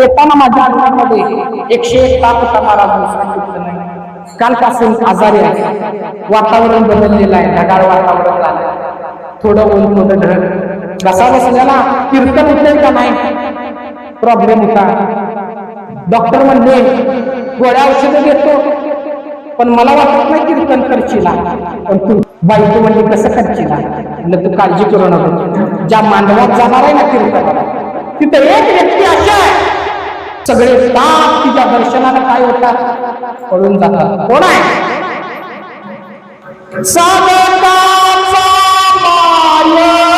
येताना माझ्या अंगामध्ये 101 ताप होता महाराज. दुसरा कुठलं नाही. कालपासून आजारी आहे. वातावरण बदललेलं आहे. ढगाळ वातावरण झालं. थोडं ऊन थोडं ढग. घसा बसलेला कीर्तन होते का नाही प्रॉब्लेम होता. डॉक्टर म्हणले गोळ्या औषधं देतो पण मला वाटत नाही कीर्तन करशील. पण तू बायको म्हणजे कसं करशील. म्हणलं तू काळजी करू नको. ज्या मांडवात जाणार आहे ना कीर्तनाला तिथे एक व्यक्ती अशा आहे सगळे ताप तिच्या दर्शनाला काय होतात पळून जातात. कोण आहे. साधकाचा माय